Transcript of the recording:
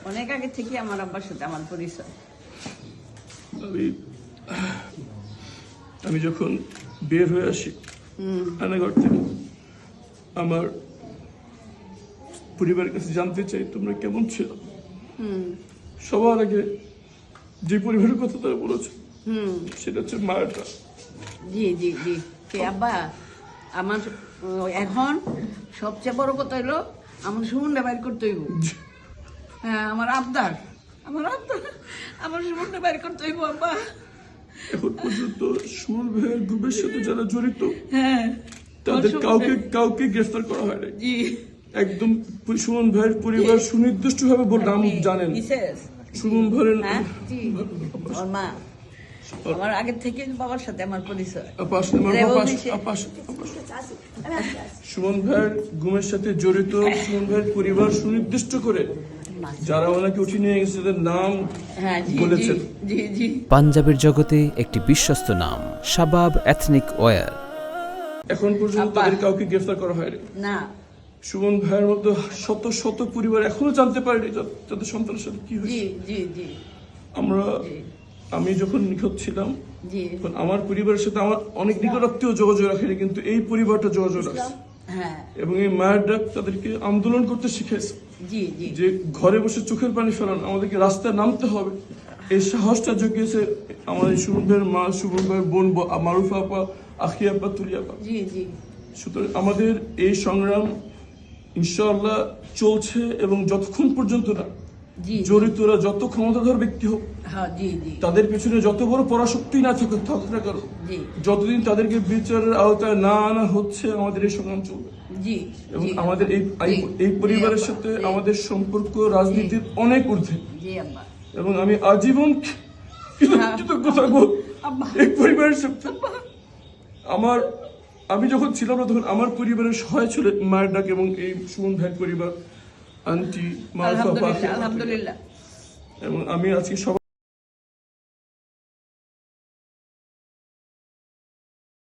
অনেক আগে থেকে আমার আব্বার সাথে আমার পরিচয়। আমি যখন বের হয়ে আসি রান্নাঘর থেকে, আমার পরিবারের কাছে জানতে চাই তোমরা কেমন ছিল। সবার আগে যে পরিবারের কথা তারা বলেছে সেটা হচ্ছে মায়েরটা। জি জি জি কে আব্বা, আমার এখন সবচেয়ে বড় কথা হলো আমার সুমনটা বাইর করতে হইব। হ্যাঁ, আমার আবদার আমার সুমনটা বাইর করতে হইব আব্বা। এখন পর্যন্ত সুমন ভাইয়ের গ্রুপের সাথে যারা জড়িত হ্যাঁ, তাদের কাউকে গ্রেফতার করা হয় না। জি, একদম সুমন ভাইয়ের পরিবার সুনির্দিষ্ট ভাবে নাম জানেন। সুমন ভাইয়ের ওর মা আমার আগে থেকে বাবার সাথে আমার পরিচয়। সুমন ভাইয়ের গুমের সাথে জড়িত সুমন ভাইয়ের পরিবার সুনির্দিষ্ট করে যারা ওনাকে উঠিয়ে নিয়ে গেছে তাদের নাম বলেছেন। পাঞ্জাবের জগতে একটি বিশ্বস্ত নাম শাবাব এথনিক ওয়্যার। এখন পর্যন্ত তাদের কাউকে গ্রেফতার করা হয়নি না। সুমন ভাইয়ের মতো শত শত পরিবার এখনো জানতে পারেনি তাদের সন্তানের সাথে কি হয়েছে। আমি যখন নিখোঁজ ছিলাম তখন আমার পরিবারের সাথে আমার অনেক নিকটাত্মীয় যোগাযোগ রাখেনি, কিন্তু এই পরিবারটা যোগাযোগ রাখছে। এবং এই মায়ের ডাক তাদেরকে আন্দোলন করতে শিখেছে যে ঘরে বসে চোখের পানি ফেলান, আমাদেরকে রাস্তায় নামতে হবে। এই সাহসটা জুগিয়েছে আমাদের সুমন ভাইয়ের মা, সুমন ভাইয়ের বোন মারুফা আপা, আখি আপা, তুলি আপা। সুতরাং আমাদের এই সংগ্রাম ইনশাআল্লাহ চলছে, এবং যতক্ষণ পর্যন্ত না জড়িতরা যত ক্ষমতাধর ব্যক্তি হোক, তাদের পেছনে যত বড় পরাশক্তি না থাকুক না কারো, যতদিন তাদেরকে বিচারের আওতায় না আনা হচ্ছে আমাদের এই সংগ্রাম চলবে। এবং আমাদের এই পরিবারের সাথে আমাদের সম্পর্ক রাজনীতির অনেক ঊর্ধ্বে, এবং আমি আজীবন কৃতজ্ঞ থাকবো এই পরিবারের সাথে। আমি যখন ছিলাম না তখন আমার পরিবারের সহায় ছিল মায়ের ডাক এবং এই সুমন ভাইয়ের পরিবার, আন্টি, মা, আলহামদুলিল্লাহ। এবং আমি আজকে সবাই